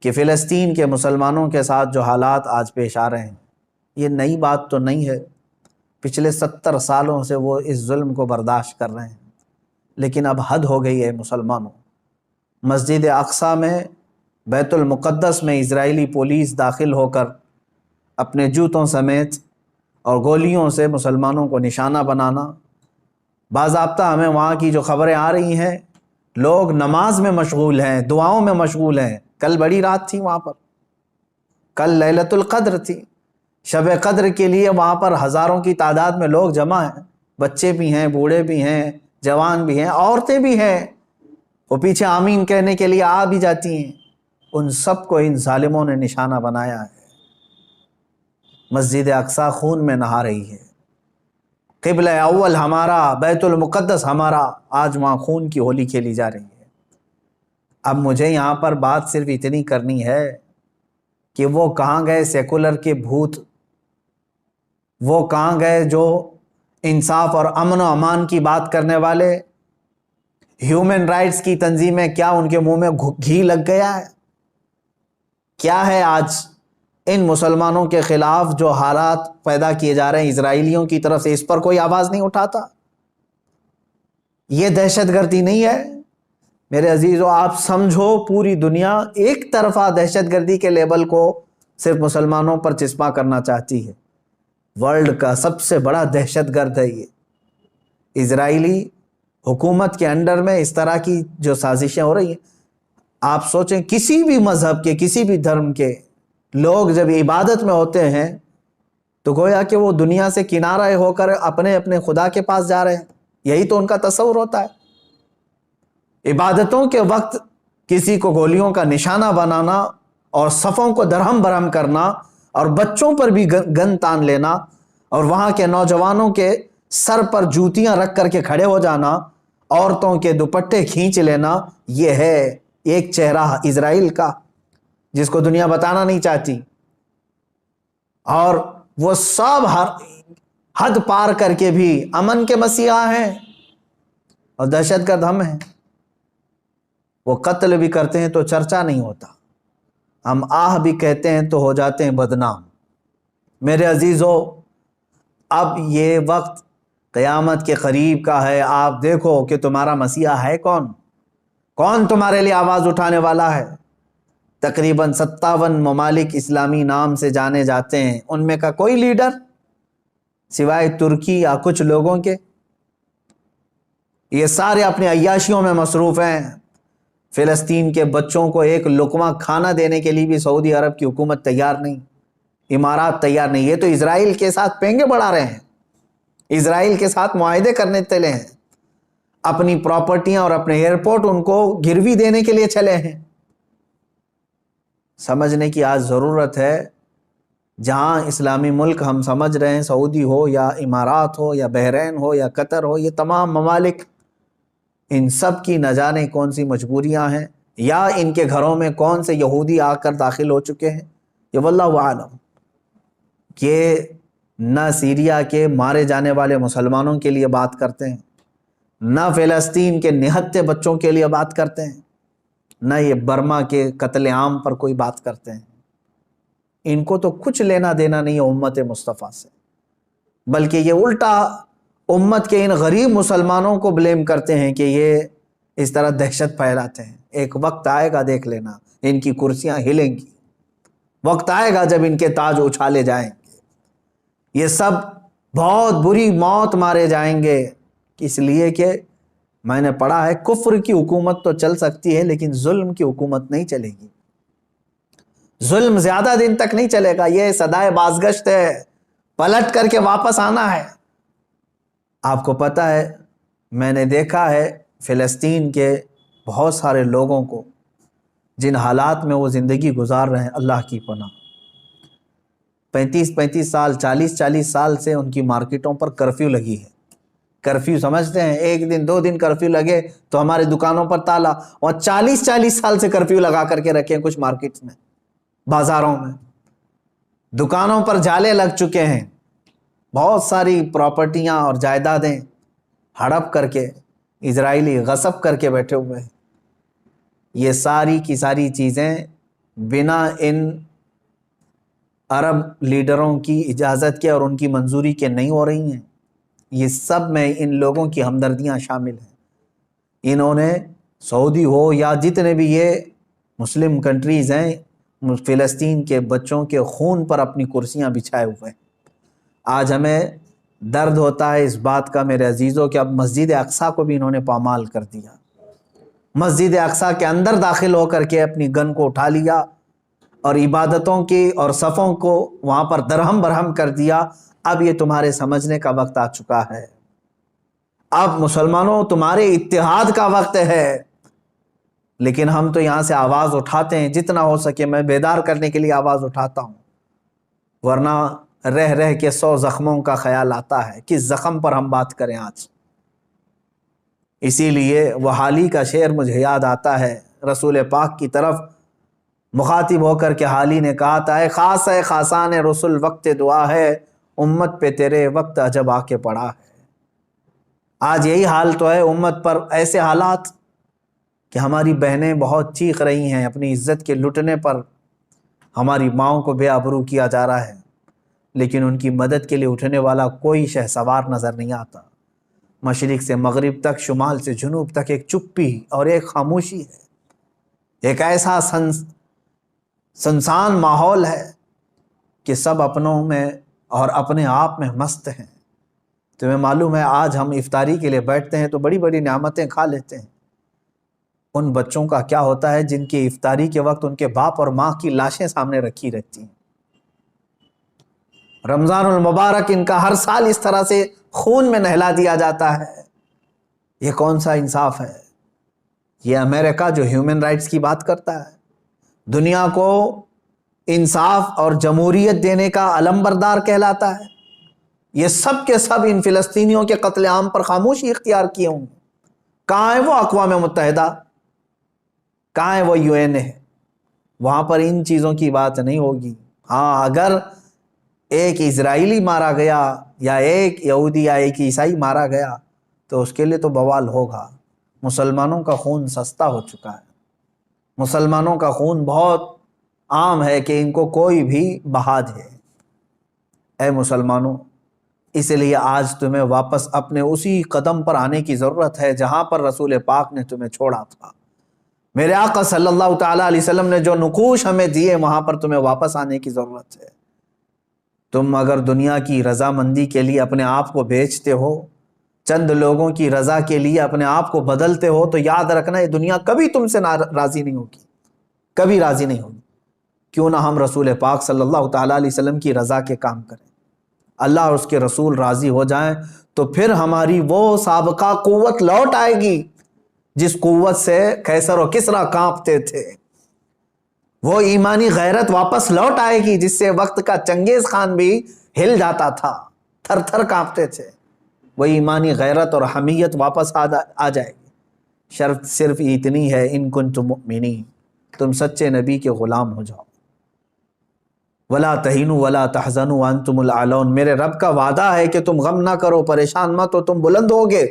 کہ فلسطین کے مسلمانوں کے ساتھ جو حالات آج پیش آ رہے ہیں یہ نئی بات تو نہیں ہے، پچھلے 70 سالوں سے وہ اس ظلم کو برداشت کر رہے ہیں، لیکن اب حد ہو گئی ہے مسلمانوں۔ مسجد اقصیٰ میں، بیت المقدس میں اسرائیلی پولیس داخل ہو کر اپنے جوتوں سمیت اور گولیوں سے مسلمانوں کو نشانہ بنانا، باضابطہ ہمیں وہاں کی جو خبریں آ رہی ہیں، لوگ نماز میں مشغول ہیں، دعاؤں میں مشغول ہیں۔ کل بڑی رات تھی وہاں پر، کل لیلۃ القدر تھی، شب قدر کے لیے وہاں پر ہزاروں کی تعداد میں لوگ جمع ہیں، بچے بھی ہیں، بوڑھے بھی ہیں، جوان بھی ہیں، عورتیں بھی ہیں، وہ پیچھے آمین کہنے کے لیے آ بھی جاتی ہیں۔ ان سب کو ان ظالموں نے نشانہ بنایا ہے۔ مسجد اقصیٰ خون میں نہا رہی ہے، قبلہ اول ہمارا، بیت المقدس ہمارا، آج وہاں خون کی ہولی کھیلی جا رہی ہے۔ اب مجھے یہاں پر بات صرف اتنی کرنی ہے کہ وہ کہاں گئے سیکولر کے بھوت، وہ کہاں گئے جو انصاف اور امن و امان کی بات کرنے والے، ہیومن رائٹس کی تنظیمیں، کیا ان کے منہ میں گھی لگ گیا ہے؟ کیا ہے آج ان مسلمانوں کے خلاف جو حالات پیدا کیے جا رہے ہیں اسرائیلیوں کی طرف سے، اس پر کوئی آواز نہیں اٹھاتا؟ یہ دہشت گردی نہیں ہے میرے عزیزو؟ آپ سمجھو پوری دنیا ایک طرفہ دہشت گردی کے لیبل کو صرف مسلمانوں پر چسپاں کرنا چاہتی ہے۔ ورلڈ کا سب سے بڑا دہشت گرد ہے یہ اسرائیلی حکومت کے انڈر میں اس طرح کی جو سازشیں ہو رہی ہیں۔ آپ سوچیں کسی بھی مذہب کے، کسی بھی دھرم کے لوگ جب عبادت میں ہوتے ہیں تو گویا کہ وہ دنیا سے کنارہ ہو کر اپنے اپنے خدا کے پاس جا رہے ہیں، یہی تو ان کا تصور ہوتا ہے۔ عبادتوں کے وقت کسی کو گولیوں کا نشانہ بنانا اور صفوں کو درہم برہم کرنا اور بچوں پر بھی گن تان لینا اور وہاں کے نوجوانوں کے سر پر جوتیاں رکھ کر کے کھڑے ہو جانا، عورتوں کے دوپٹے کھینچ لینا، یہ ہے ایک چہرہ اسرائیل کا جس کو دنیا بتانا نہیں چاہتی۔ اور وہ سب حد پار کر کے بھی امن کے مسیحا ہیں اور دہشت گرد ہم ہیں۔ وہ قتل بھی کرتے ہیں تو چرچا نہیں ہوتا، ہم آہ بھی کہتے ہیں تو ہو جاتے ہیں بدنام۔ میرے عزیزو، اب یہ وقت قیامت کے قریب کا ہے۔ آپ دیکھو کہ تمہارا مسیحا ہے کون؟ کون تمہارے لیے آواز اٹھانے والا ہے؟ تقریباً 57 ممالک اسلامی نام سے جانے جاتے ہیں، ان میں کا کوئی لیڈر سوائے ترکی یا کچھ لوگوں کے؟ یہ سارے اپنے عیاشیوں میں مصروف ہیں۔ فلسطین کے بچوں کو ایک لقمہ کھانا دینے کے لیے بھی سعودی عرب کی حکومت تیار نہیں، امارات تیار نہیں۔ یہ تو اسرائیل کے ساتھ پینگے بڑھا رہے ہیں، اسرائیل کے ساتھ معاہدے کرنے چلے ہیں، اپنی پراپرٹیاں اور اپنے ایئرپورٹ ان کو گروی دینے کے لیے چلے ہیں۔ سمجھنے کی آج ضرورت ہے، جہاں اسلامی ملک ہم سمجھ رہے ہیں، سعودی ہو یا امارات ہو یا بحرین ہو یا قطر ہو، یہ تمام ممالک، ان سب کی نہ جانے کون سی مجبوریاں ہیں، یا ان کے گھروں میں کون سے یہودی آ کر داخل ہو چکے ہیں، یہ واللہ عالم۔ یہ نہ سیریا کے مارے جانے والے مسلمانوں کے لیے بات کرتے ہیں، نہ فلسطین کے نہتے بچوں کے لیے بات کرتے ہیں، نہ یہ برما کے قتل عام پر کوئی بات کرتے ہیں۔ ان کو تو کچھ لینا دینا نہیں ہے امت مصطفیٰ سے، بلکہ یہ الٹا امت کے ان غریب مسلمانوں کو بلیم کرتے ہیں کہ یہ اس طرح دہشت پھیلاتے ہیں۔ ایک وقت آئے گا، دیکھ لینا، ان کی کرسیاں ہلیں گی، وقت آئے گا جب ان کے تاج اچھالے جائیں گے، یہ سب بہت بری موت مارے جائیں گے۔ اس لیے کہ میں نے پڑھا ہے کفر کی حکومت تو چل سکتی ہے لیکن ظلم کی حکومت نہیں چلے گی، ظلم زیادہ دن تک نہیں چلے گا، یہ صدائے بازگشت ہے، پلٹ کر کے واپس آنا ہے۔ آپ کو پتہ ہے، میں نے دیکھا ہے فلسطین کے بہت سارے لوگوں کو جن حالات میں وہ زندگی گزار رہے ہیں، اللہ کی پناہ، 35 سال، 40 سال سے ان کی مارکیٹوں پر کرفیو لگی ہے۔ کرفیو سمجھتے ہیں، ایک دن 2 دن کرفیو لگے تو ہمارے دکانوں پر تالا، اور 40 سال سے کرفیو لگا کر کے رکھے ہیں کچھ مارکیٹس میں، بازاروں میں، دکانوں پر جالے لگ چکے ہیں، بہت ساری پراپرٹیاں اور جائیدادیں ہڑپ کر کے اسرائیلی غصب کر کے بیٹھے ہوئے ہیں۔ یہ ساری کی ساری چیزیں بنا ان عرب لیڈروں کی اجازت کے اور ان کی منظوری کے نہیں ہو رہی ہیں۔ یہ سب میں ان لوگوں کی ہمدردیاں شامل ہیں۔ انہوں نے سعودی ہو یا جتنے بھی یہ مسلم کنٹریز ہیں، فلسطین کے بچوں کے خون پر اپنی کرسیاں بچھائے ہوئے ہیں۔ آج ہمیں درد ہوتا ہے اس بات کا میرے عزیزوں کہ اب مسجد اقصیٰ کو بھی انہوں نے پامال کر دیا۔ مسجد اقصیٰ کے اندر داخل ہو کر کے اپنی گن کو اٹھا لیا اور عبادتوں کی اور صفوں کو وہاں پر درہم برہم کر دیا۔ اب یہ تمہارے سمجھنے کا وقت آ چکا ہے۔ اب مسلمانوں تمہارے اتحاد کا وقت ہے، لیکن ہم تو یہاں سے آواز اٹھاتے ہیں، جتنا ہو سکے میں بیدار کرنے کے لیے آواز اٹھاتا ہوں، ورنہ رہ رہ کے 100 زخموں کا خیال آتا ہے۔ کس زخم پر ہم بات کریں آج؟ اسی لیے وہ حالی کا شعر مجھے یاد آتا ہے، رسول پاک کی طرف مخاطب ہو کر کے حالی نے کہا تھا، اے خاص ہے خاصان رسول وقت دعا ہے، امت پہ تیرے وقت عجب آ کے پڑا ہے۔ آج یہی حال تو ہے امت پر، ایسے حالات کہ ہماری بہنیں بہت چیخ رہی ہیں اپنی عزت کے لٹنے پر، ہماری ماؤں کو بے آبرو کیا جا رہا ہے، لیکن ان کی مدد کے لیے اٹھنے والا کوئی شہسوار نظر نہیں آتا۔ مشرق سے مغرب تک، شمال سے جنوب تک ایک چپی اور ایک خاموشی ہے، ایک ایسا سنسان ماحول ہے کہ سب اپنوں میں اور اپنے آپ میں مست ہیں۔ تمہیں معلوم ہے آج ہم افطاری کے لیے بیٹھتے ہیں تو بڑی بڑی نعمتیں کھا لیتے ہیں، ان بچوں کا کیا ہوتا ہے جن کی افطاری کے وقت ان کے باپ اور ماں کی لاشیں سامنے رکھی رہتی ہیں؟ رمضان المبارک ان کا ہر سال اس طرح سے خون میں نہلا دیا جاتا ہے۔ یہ کون سا انصاف ہے؟ یہ امریکہ جو ہیومن رائٹس کی بات کرتا ہے، دنیا کو انصاف اور جمہوریت دینے کا علم بردار کہلاتا ہے، یہ سب کے سب ان فلسطینیوں کے قتل عام پر خاموشی اختیار کیے ہوں۔ کہاں ہے وہ اقوام متحدہ؟ کہاں ہے وہ UN ہے؟ وہاں پر ان چیزوں کی بات نہیں ہوگی۔ ہاں، اگر ایک اسرائیلی مارا گیا یا ایک یہودی یا ایک عیسائی مارا گیا تو اس کے لیے تو بوال ہوگا۔ مسلمانوں کا خون سستا ہو چکا ہے، مسلمانوں کا خون بہت عام ہے کہ ان کو کوئی بھی بہا دے۔ اے مسلمانوں، اس لیے آج تمہیں واپس اپنے اسی قدم پر آنے کی ضرورت ہے جہاں پر رسول پاک نے تمہیں چھوڑا تھا۔ میرے آقا صلی اللہ تعالیٰ علیہ وسلم نے جو نقوش ہمیں دیے وہاں پر تمہیں واپس آنے کی ضرورت ہے۔ تم اگر دنیا کی رضامندی کے لیے اپنے آپ کو بیچتے ہو، چند لوگوں کی رضا کے لیے اپنے آپ کو بدلتے ہو، تو یاد رکھنا یہ دنیا کبھی تم سے راضی نہیں ہوگی، کبھی راضی نہیں ہوگی۔ کیوں نہ ہم رسول پاک صلی اللہ تعالیٰ علیہ وسلم کی رضا کے کام کریں، اللہ اور اس کے رسول راضی ہو جائیں، تو پھر ہماری وہ سابقہ قوت لوٹ آئے گی جس قوت سے قیصر و کسریٰ کانپتے تھے۔ وہ ایمانی غیرت واپس لوٹ آئے گی جس سے وقت کا چنگیز خان بھی ہل جاتا تھا، تھر تھر کانپتے تھے۔ وہ ایمانی غیرت اور حمیت واپس آ جائے گی۔ شرط صرف اتنی ہے، ان کنتم مؤمنین، تم سچے نبی کے غلام ہو جاؤ۔ ولا تہینوا ولا تحزنوا وانتم الاعلون، میرے رب کا وعدہ ہے کہ تم غم نہ کرو، پریشان مت ہو، تم بلند ہوگے،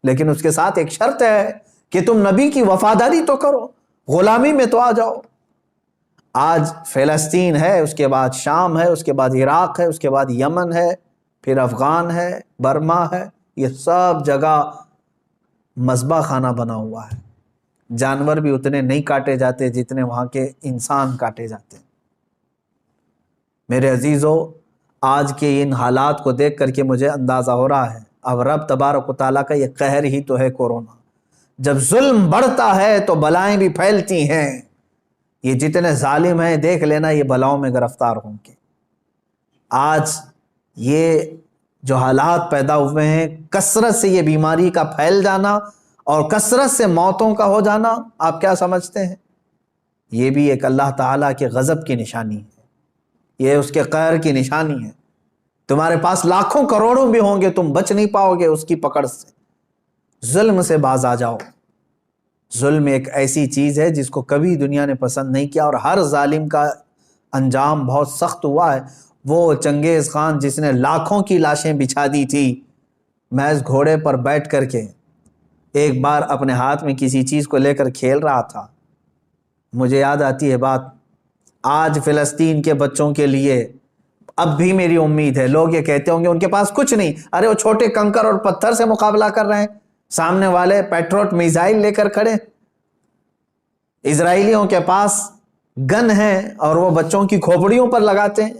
لیکن اس کے ساتھ ایک شرط ہے کہ تم نبی کی وفاداری تو کرو، غلامی میں تو آ جاؤ۔ آج فلسطین ہے، اس کے بعد شام ہے، اس کے بعد عراق ہے، اس کے بعد یمن ہے، پھر افغان ہے، برما ہے، یہ سب جگہ مذبح خانہ بنا ہوا ہے۔ جانور بھی اتنے نہیں کاٹے جاتے جتنے وہاں کے انسان کاٹے جاتے ہیں۔ میرے عزیزو، آج کے ان حالات کو دیکھ کر کے مجھے اندازہ ہو رہا ہے اب رب تبارک و تعالیٰ کا یہ قہر ہی تو ہے کورونا۔ جب ظلم بڑھتا ہے تو بلائیں بھی پھیلتی ہیں۔ یہ جتنے ظالم ہیں دیکھ لینا یہ بلاؤں میں گرفتار ہوں گے۔ آج یہ جو حالات پیدا ہوئے ہیں، کثرت سے یہ بیماری کا پھیل جانا اور کثرت سے موتوں کا ہو جانا، آپ کیا سمجھتے ہیں؟ یہ بھی ایک اللہ تعالیٰ کے غضب کی نشانی ہے، یہ اس کے قہر کی نشانی ہے۔ تمہارے پاس لاکھوں کروڑوں بھی ہوں گے، تم بچ نہیں پاؤ گے اس کی پکڑ سے۔ ظلم سے باز آ جاؤ۔ ظلم ایک ایسی چیز ہے جس کو کبھی دنیا نے پسند نہیں کیا، اور ہر ظالم کا انجام بہت سخت ہوا ہے۔ وہ چنگیز خان جس نے لاکھوں کی لاشیں بچھا دی تھی، محض گھوڑے پر بیٹھ کر کے ایک بار اپنے ہاتھ میں کسی چیز کو لے کر کھیل رہا تھا۔ مجھے یاد آتی ہے بات آج فلسطین کے بچوں کے لیے اب بھی میری امید ہے. لوگ یہ کہتے ہوں گے ان کے پاس کچھ نہیں، ارے وہ چھوٹے کنکر اور پتھر سے مقابلہ کر رہے ہیں، سامنے والے پیٹروٹ میزائل لے کر کھڑے. اسرائیلیوں کے پاس گن ہے اور وہ بچوں کی کھوپڑیوں پر لگاتے ہیں،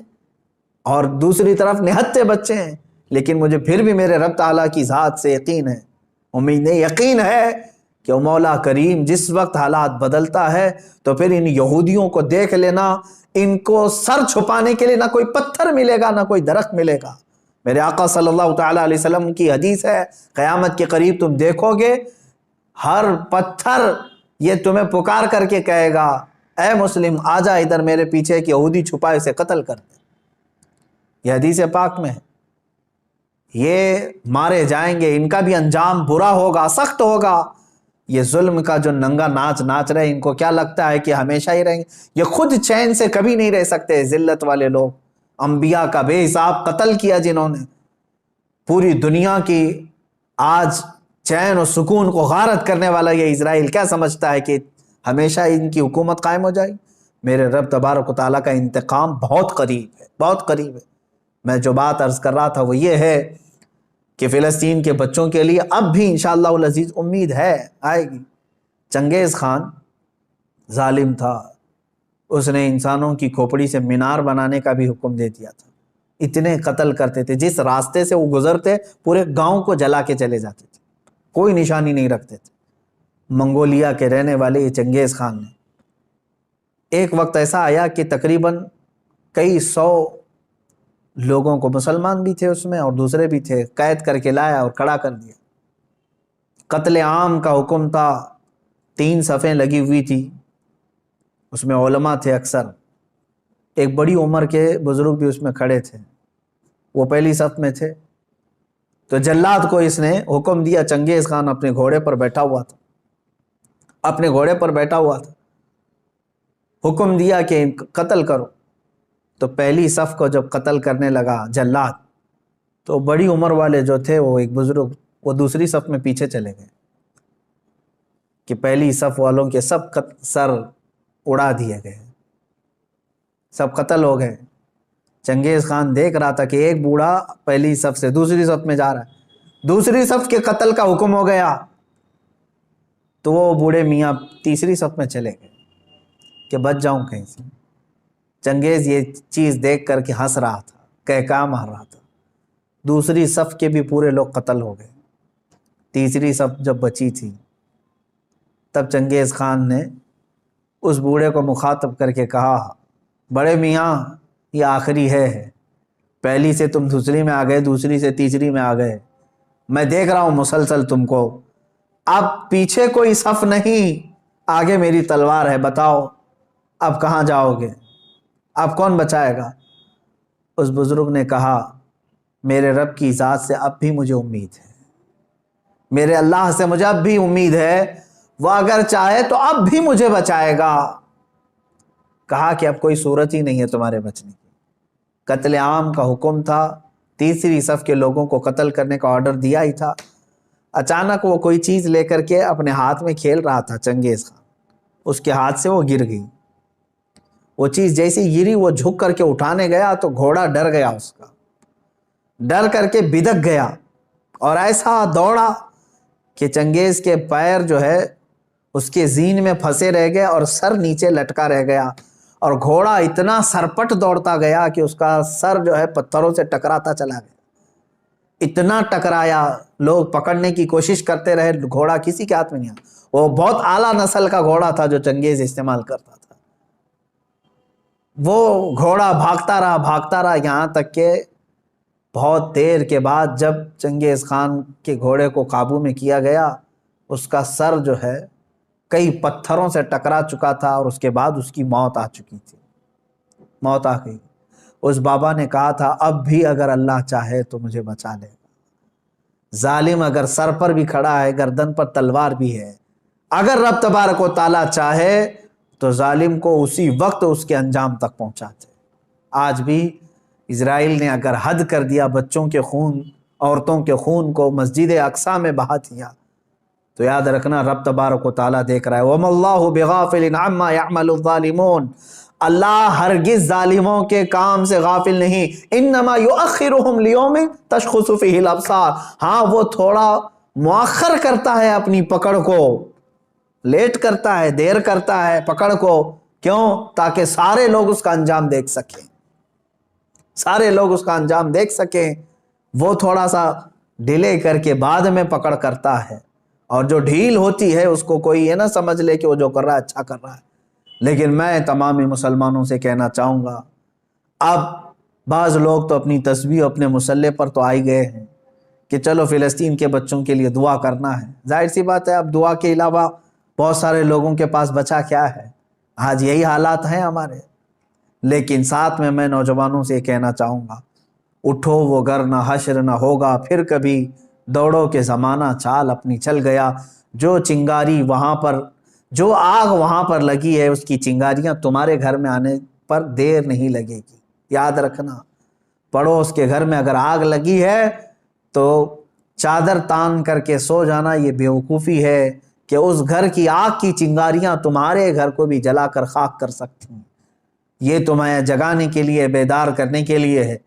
اور دوسری طرف نہتے بچے ہیں. لیکن مجھے پھر بھی میرے رب تعالیٰ کی ذات سے یقین ہے، امید نہیں، یقین ہے کہ وہ مولا کریم جس وقت حالات بدلتا ہے تو پھر ان یہودیوں کو دیکھ لینا، ان کو سر چھپانے کے لیے نہ کوئی پتھر ملے گا نہ کوئی درخت ملے گا. میرے آقا صلی اللہ تعالیٰ علیہ وسلم کی حدیث ہے، قیامت کے قریب تم دیکھو گے ہر پتھر یہ تمہیں پکار کر کے کہے گا اے مسلم آ جا ادھر میرے پیچھے، کہ یہودی چھپائے اسے قتل کر دے. یہ حدیث پاک میں ہے. یہ مارے جائیں گے، ان کا بھی انجام برا ہوگا، سخت ہوگا. یہ ظلم کا جو ننگا ناچ ناچ رہے، ان کو کیا لگتا ہے کہ ہمیشہ ہی رہیں گے؟ یہ خود چین سے کبھی نہیں رہ سکتے. ذلت والے لوگ، انبیاء کا بے حساب قتل کیا جنہوں نے، پوری دنیا کی آج چین و سکون کو غارت کرنے والا یہ اسرائیل کیا سمجھتا ہے کہ ہمیشہ ان کی حکومت قائم ہو جائے؟ میرے رب تبارک و تعالیٰ کا انتقام بہت قریب ہے، بہت قریب ہے. میں جو بات عرض کر رہا تھا وہ یہ ہے کہ فلسطین کے بچوں کے لیے اب بھی انشاءاللہ العزیز امید ہے، آئے گی. چنگیز خان ظالم تھا، اس نے انسانوں کی کھوپڑی سے مینار بنانے کا بھی حکم دے دیا تھا. اتنے قتل کرتے تھے، جس راستے سے وہ گزرتے پورے گاؤں کو جلا کے چلے جاتے تھے، کوئی نشانی نہیں رکھتے تھے. منگولیا کے رہنے والے یہ چنگیز خان نے ایک وقت ایسا آیا کہ تقریباً کئی سو لوگوں کو، مسلمان بھی تھے اس میں اور دوسرے بھی تھے، قید کر کے لایا اور کھڑا کر دیا. قتل عام کا حکم تھا، 3 صفیں لگی ہوئی تھی، اس میں علماء تھے اکثر، ایک بڑی عمر کے بزرگ بھی اس میں کھڑے تھے، وہ پہلی صف میں تھے. تو جلاد کو اس نے حکم دیا، چنگیز خان اپنے گھوڑے پر بیٹھا ہوا تھا، حکم دیا کہ قتل کرو. تو پہلی صف کو جب قتل کرنے لگا جلاد، تو بڑی عمر والے جو تھے، وہ ایک بزرگ، وہ دوسری صف میں پیچھے چلے گئے کہ پہلی صف والوں کے سب سر اڑا دیے گئے، سب قتل ہو گئے. چنگیز خان دیکھ رہا تھا کہ ایک بوڑھا پہلی صف سے دوسری صف میں جا رہا ہے، دوسری صف کے قتل کا حکم ہو گیا، تو وہ بوڑھے میاں تیسری صف میں چلے گئے کہ بچ جاؤں کہیں سے. چنگیز یہ چیز دیکھ کر کے ہنس رہا تھا، کہکا مار رہا تھا. دوسری صف کے بھی پورے لوگ قتل ہو گئے، تیسری صف جب بچی تھی تب چنگیز خان نے اس بوڑھے کو مخاطب کر کے کہا، بڑے میاں یہ آخری ہے، پہلی سے تم دوسری میں آ گئے، دوسری سے تیسری میں آ گئے، میں دیکھ رہا ہوں مسلسل تم کو، اب پیچھے کوئی صف نہیں، آگے میری تلوار ہے، بتاؤ اب کہاں جاؤ گے، اب کون بچائے گا؟ اس بزرگ نے کہا، میرے رب کی ذات سے اب بھی مجھے امید ہے، میرے اللہ سے مجھے اب بھی امید ہے، وہ اگر چاہے تو اب بھی مجھے بچائے گا. کہا کہ اب کوئی صورت ہی نہیں ہے تمہارے بچنے کی. قتل عام کا حکم تھا، تیسری صف کے لوگوں کو قتل کرنے کا آرڈر دیا ہی تھا. اچانک وہ کوئی چیز لے کر کے اپنے ہاتھ میں کھیل رہا تھا چنگیز خان، اس کے ہاتھ سے وہ گر گئی. وہ چیز جیسی گری، وہ جھک کر کے اٹھانے گیا تو گھوڑا ڈر گیا، اس کا ڈر کر کے بدک گیا اور ایسا دوڑا کہ چنگیز کے پیر جو ہے اس کے زین میں پھنسے رہ گئے اور سر نیچے لٹکا رہ گیا، اور گھوڑا اتنا سرپٹ دوڑتا گیا کہ اس کا سر جو ہے پتھروں سے ٹکراتا چلا گیا. اتنا ٹکرایا، لوگ پکڑنے کی کوشش کرتے رہے، گھوڑا کسی کے ہاتھ میں نہیں آیا. وہ بہت اعلیٰ نسل کا گھوڑا تھا جو چنگیز استعمال کرتا تھا. وہ گھوڑا بھاگتا رہا یہاں تک کہ بہت دیر کے بعد جب چنگیز خان کے گھوڑے کو قابو میں کیا گیا، اس کا سر جو ہے کئی پتھروں سے ٹکرا چکا تھا اور اس کے بعد اس کی موت آ چکی تھی، موت آ گئی. اس بابا نے کہا تھا، اب بھی اگر اللہ چاہے تو مجھے بچا لے گا. ظالم اگر سر پر بھی کھڑا ہے، گردن پر تلوار بھی ہے، اگر رب تبارک و تعالیٰ چاہے تو ظالم کو اسی وقت اس کے انجام تک پہنچاتے. آج بھی اسرائیل نے اگر حد کر دیا، بچوں کے خون، عورتوں کے خون کو مسجد اقصی میں بہا دیا، تو یاد رکھنا رب تبارک و تعالیٰ دیکھ رہا ہے. وَمَا اللَّهُ بِغَافِلٍ عَمَّا يَعْمَلُ الظَّالِمُونَ. اللہ ہرگز ظالموں کے کام سے غافل نہیں. انما یؤخرہم لیوم تشخص فیہ الابصار. ہاں وہ تھوڑا مؤخر کرتا ہے اپنی پکڑ کو، لیٹ کرتا ہے، دیر کرتا ہے پکڑ کو. کیوں؟ تاکہ سارے لوگ اس کا انجام دیکھ سکیں، سارے لوگ اس کا انجام دیکھ سکیں. وہ تھوڑا سا ڈیلے کر کے بعد میں پکڑ کرتا ہے، اور جو ڈھیل ہوتی ہے اس کو کوئی یہ نہ سمجھ لے کہ وہ جو کر رہا ہے اچھا کر رہا ہے. لیکن میں تمامی مسلمانوں سے کہنا چاہوں گا، اب بعض لوگ تو اپنی تسبیح اپنے مسلح پر تو آئی گئے ہیں کہ چلو فلسطین کے بچوں کے لیے دعا کرنا ہے. ظاہر سی بات ہے، اب دعا کے علاوہ بہت سارے لوگوں کے پاس بچا کیا ہے. آج یہی حالات ہیں ہمارے. لیکن ساتھ میں نوجوانوں سے کہنا چاہوں گا، اٹھو وہ گر نہ حشر نہ ہوگا پھر کبھی، دوڑو کے زمانہ چال اپنی چل گیا. جو چنگاری وہاں پر، جو آگ وہاں پر لگی ہے، اس کی چنگاریاں تمہارے گھر میں آنے پر دیر نہیں لگے گی. یاد رکھنا، پڑوس کے گھر میں اگر آگ لگی ہے تو چادر تان کر کے سو جانا یہ بیوقوفی ہے کہ اس گھر کی آگ کی چنگاریاں تمہارے گھر کو بھی جلا کر خاک کر سکتی ہیں. یہ تمہیں جگانے کے لیے، بیدار کرنے کے لیے ہے.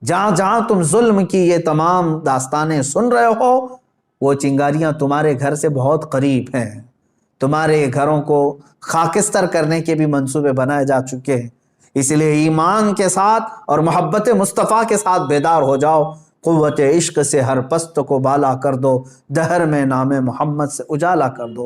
جہاں جہاں تم ظلم کی یہ تمام داستانیں سن رہے ہو، وہ چنگاریاں تمہارے گھر سے بہت قریب ہیں. تمہارے گھروں کو خاکستر کرنے کے بھی منصوبے بنائے جا چکے ہیں. اس لیے ایمان کے ساتھ اور محبت مصطفیٰ کے ساتھ بیدار ہو جاؤ. قوت عشق سے ہر پست کو بالا کر دو، دہر میں نام محمد سے اجالا کر دو.